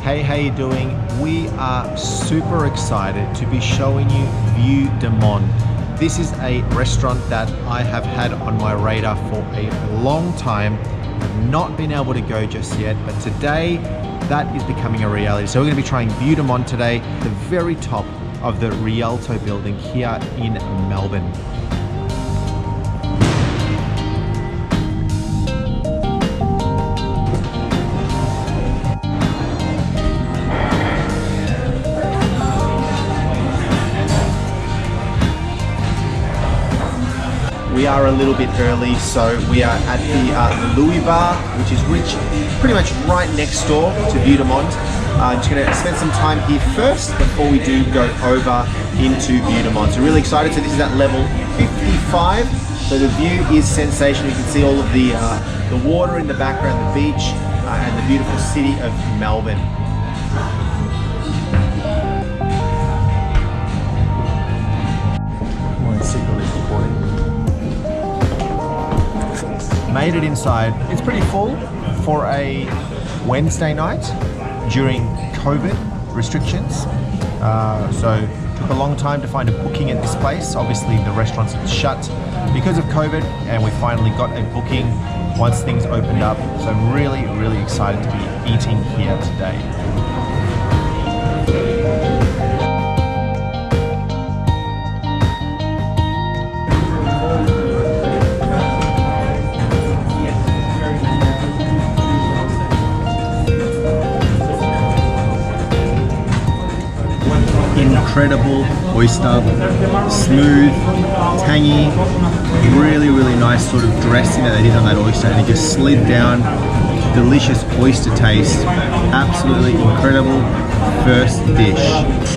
Hey, how you doing? We are super excited to be showing you Vue De Monde. This is a restaurant that I have had on my radar for a long time. I've not been able to go just yet, but today that is becoming a reality. So we're going to be trying Vue De Monde today, the very top of the Rialto building here in Melbourne. We are a little bit early, so we are at the Louis Bar, which is pretty much right next door to Vue De Monde. I'm just going to spend some time here first before we do go over into Vue De Monde. So really excited. So this is at level 55. So the view is sensational. You can see all of the water in the background, the beach, and the beautiful city of Melbourne. Made it inside. It's pretty full for a Wednesday night during COVID restrictions. So took a long time to find a booking at this place. Obviously the restaurant's shut because of COVID, and we finally got a booking once things opened up. So I'm really, really excited to be eating here today. Incredible oyster, smooth, tangy, really, really nice sort of dressing that they did on that oyster, and it just slid down. Delicious oyster taste, absolutely incredible first dish.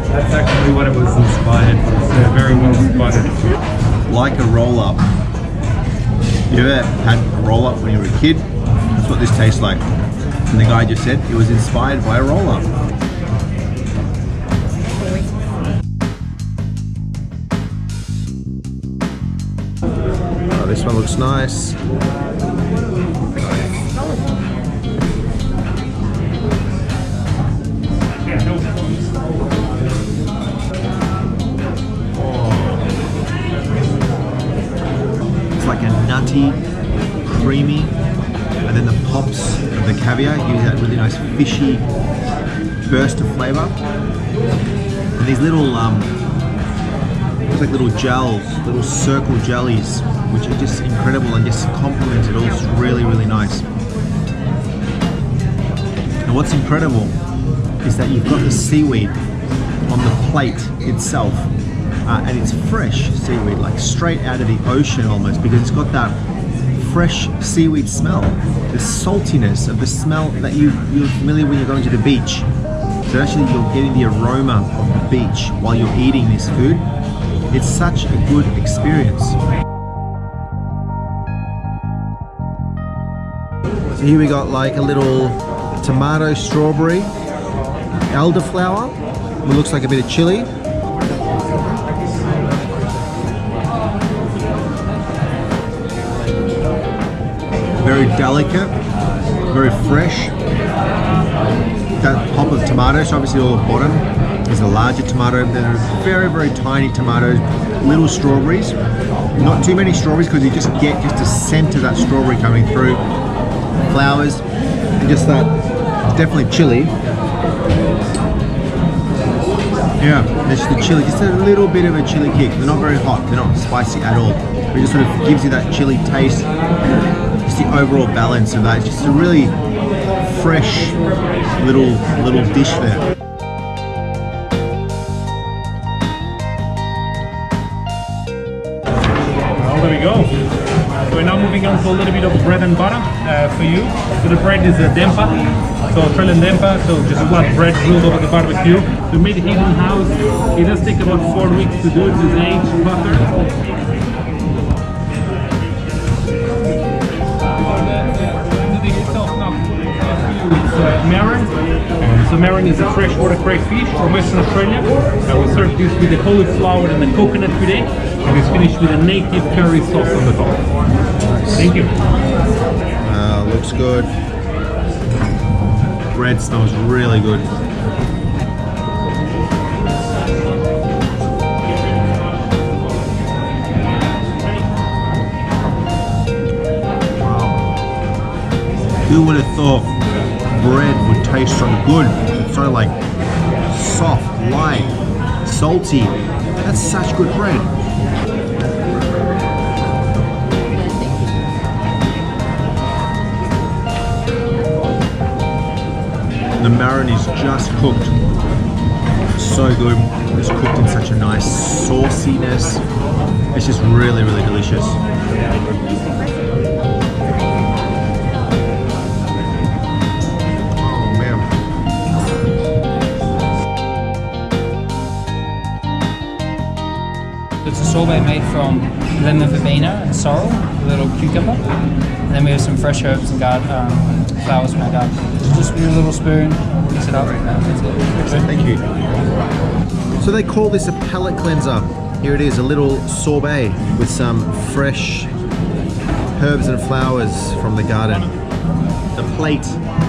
That's actually what it was inspired. It's very well spotted. Like a roll-up. You ever had a roll-up when you were a kid? That's what this tastes like. And the guy just said it was inspired by a roll-up. Oh, this one looks nice. Like a nutty, creamy, and then the pops of the caviar gives that really nice fishy burst of flavor. And these little, looks like little gels, little circle jellies, which are just incredible and just complement it all. It's really, really nice. And what's incredible is that you've got the seaweed on the plate itself. And it's fresh seaweed, like straight out of the ocean almost, because it's got that fresh seaweed smell, the saltiness of the smell that you're familiar when you're going to the beach. So actually you're getting the aroma of the beach while you're eating this food. It's such a good experience. So here we got like a little tomato strawberry elderflower. It looks like a bit of chili. Very delicate, very fresh. That pop of tomato, so obviously all the bottom is a larger tomato. Then there's very, very tiny tomatoes, little strawberries. Not too many strawberries because you just get just a scent of that strawberry coming through. Flowers, and just that, definitely chili. Yeah, there's the chili, just a little bit of a chili kick. They're not very hot, they're not spicy at all. It just sort of gives you that chili taste. Just the overall balance of that. It's just a really fresh little dish there. Well, there we go. So we're now moving on to a little bit of bread and butter for you. So the bread is a dempa, so Australian dempa, so just flat bread grilled over the barbecue. We made it here in house. It does take about 4 weeks to do it. This is aged butter. MARRON is a freshwater crayfish from Western Australia. We serve this with the cauliflower and the coconut today, and it's finished with a native curry sauce on the top. Thank you. Looks good. Bread smells really good. Who would have thought bread would taste so good? It's so like soft, light, salty. That's such good bread. The MARRON is just cooked. So good. It's cooked in such a nice sauciness. It's just really, really delicious. It's a sorbet made from lemon verbena and sorrel, a little cucumber. And then we have some fresh herbs and flowers from our garden. Just with a little spoon, mix it up. That's it. Thank you. So they call this a palate cleanser. Here it is, a little sorbet with some fresh herbs and flowers from the garden. The plate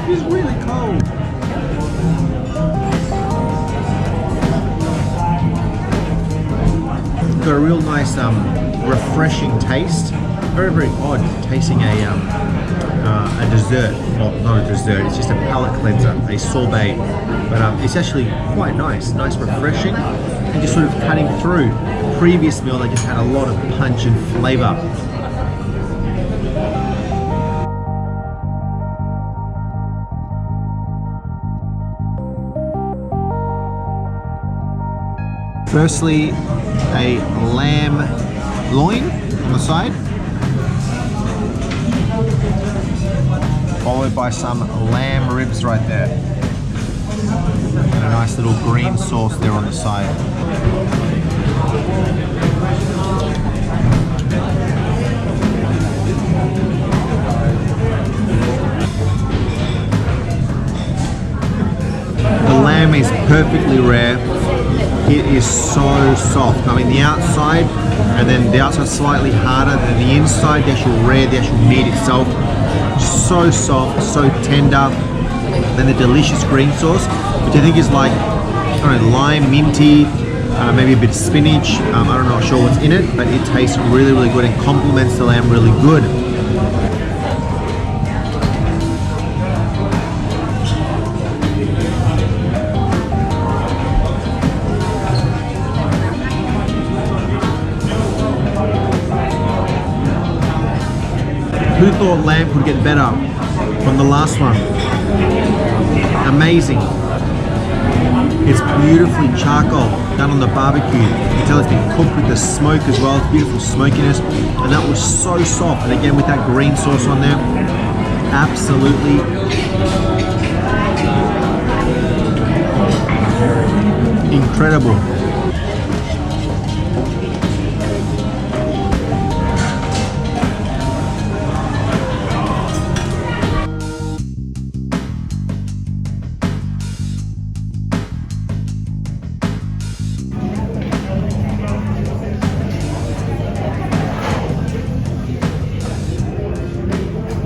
is really cold. Got a real nice refreshing taste. Very, very odd tasting a dessert. Well, not a dessert, it's just a palate cleanser, a sorbet. But it's actually quite nice refreshing, and just sort of cutting through. Previous meal, they just had a lot of punch and flavor. Firstly, a lamb loin on the side, followed by some lamb ribs right there. And a nice little green sauce there on the side. The lamb is perfectly rare. It is so soft. I mean, the outside, and then the outside slightly harder than the inside, the actual rare, the actual meat itself. So soft, so tender. Then the delicious green sauce, which I think is like, I don't know, lime, minty, maybe a bit of spinach. I'm not sure what's in it, but it tastes really, really good and complements the lamb really good. Who thought lamb could get better from the last one? Amazing. It's beautifully charcoal done on the barbecue. You can tell it's been cooked with the smoke as well. It's beautiful smokiness. And that was so soft. And again with that green sauce on there, absolutely incredible.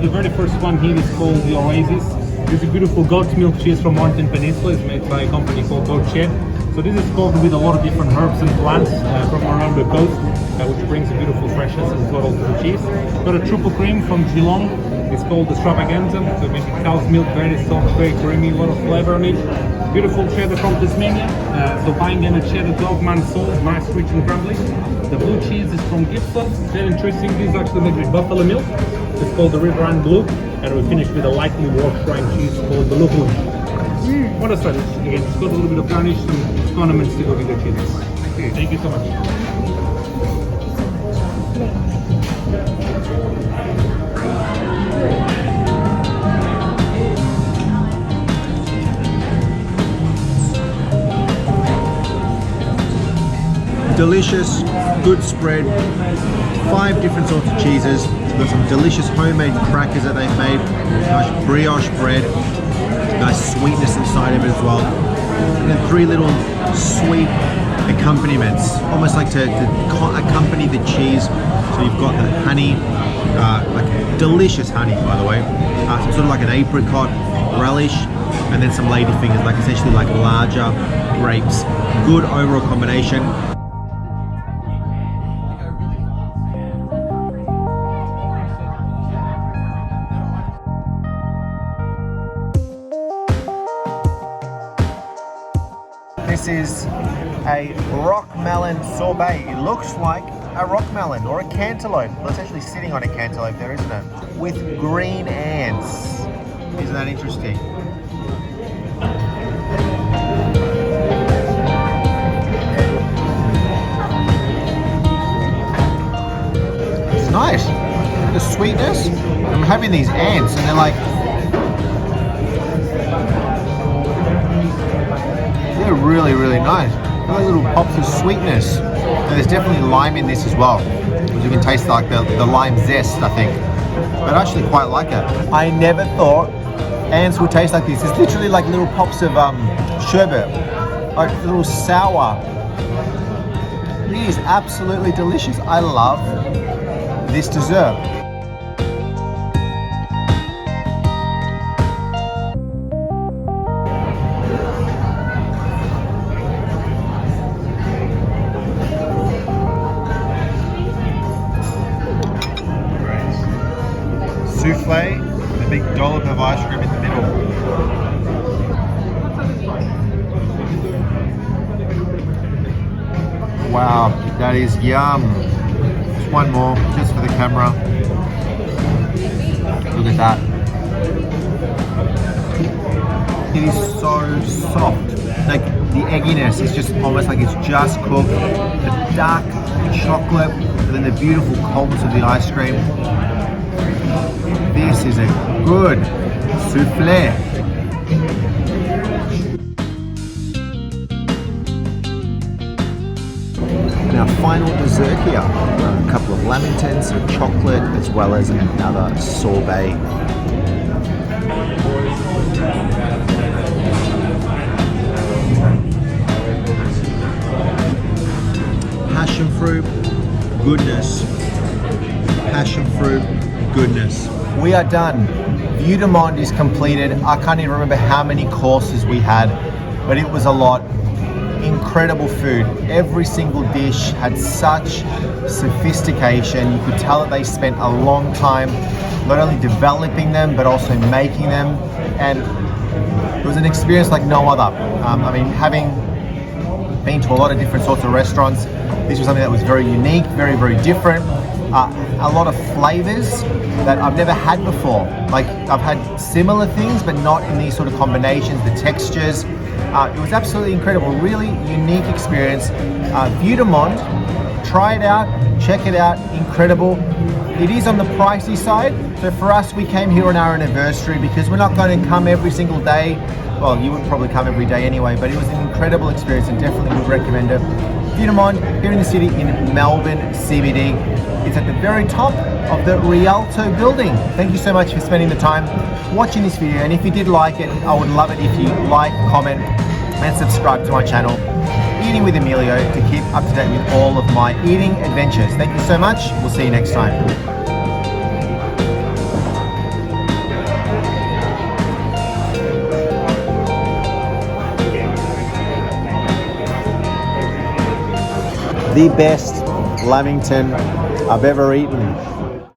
The very first one here is called the Oasis. This is a beautiful goat's milk cheese from Mornington Peninsula. It's made by a company called Goat Shed. So this is covered with a lot of different herbs and plants from around the coast, which brings a beautiful freshness as well to the cheese. Got a triple cream from Geelong. It's called the Extravaganza. So maybe cow's milk, very soft, very creamy, a lot of flavor on it. Beautiful cheddar from Tasmania. So buying in a cheddar dog-man sauce, nice, rich and crumbly. The blue cheese is from Gippsland. Very interesting. This is actually made with buffalo milk. It's called the Riverine Blue, and we finish with a lightly washed rind cheese called the Lune. What a start. Again, it's got a little bit of garnish, some condiments to go with the cheese. Thank you so much. Delicious, good spread, 5 different sorts of cheeses. We've got some delicious homemade crackers that they've made, nice brioche bread, Nice sweetness inside of it as well. And then 3 little sweet accompaniments, almost like to accompany the cheese. So you've got the honey, like delicious honey, by the way. Some sort of like an apricot relish, and then some ladyfingers, like essentially like larger grapes. Good overall combination. This is a rockmelon sorbet. It looks like a rockmelon or a cantaloupe. Well, it's actually sitting on a cantaloupe there, isn't it? With green ants. Isn't that interesting? It's nice. The sweetness. I'm having these ants and they're like, they're really, really nice. They're like little pops of sweetness. And there's definitely lime in this as well. You can taste like the lime zest, I think. But I actually quite like it. I never thought ants would taste like this. It's literally like little pops of sherbet, like little sour. It is absolutely delicious. I love this dessert. Soufflé with a big dollop of ice cream in the middle. Wow, that is yum. Just one more, just for the camera. Look at that. It is so soft. Like the egginess is just almost like it's just cooked. The dark chocolate, and then the beautiful coldness of the ice cream. This is a good soufflé. And our final dessert here, a couple of lamingtons, some chocolate, as well as another sorbet. Passion fruit, goodness. Passion fruit, goodness. We are done. Vue De Monde is completed. I can't even remember how many courses we had, but it was a lot. Incredible food. Every single dish had such sophistication. You could tell that they spent a long time not only developing them, but also making them. And it was an experience like no other. I mean, having been to a lot of different sorts of restaurants, this was something that was very unique, very, very different. A lot of flavors that I've never had before. Like I've had similar things, but not in these sort of combinations, the textures. It was absolutely incredible, really unique experience. Vue De Monde, try it out, check it out, incredible. It is on the pricey side, so for us, we came here on our anniversary because we're not going to come every single day. Well, you would probably come every day anyway, but it was an incredible experience and definitely would recommend it. Vue De Monde here in the city in Melbourne CBD. It's at the very top of the Rialto building. Thank you so much for spending the time watching this video, and if you did like it, I would love it if you like, comment, and subscribe to my channel, Eating with Emilio, to keep up to date with all of my eating adventures. Thank you so much. We'll see you next time. The best lamington I've ever eaten.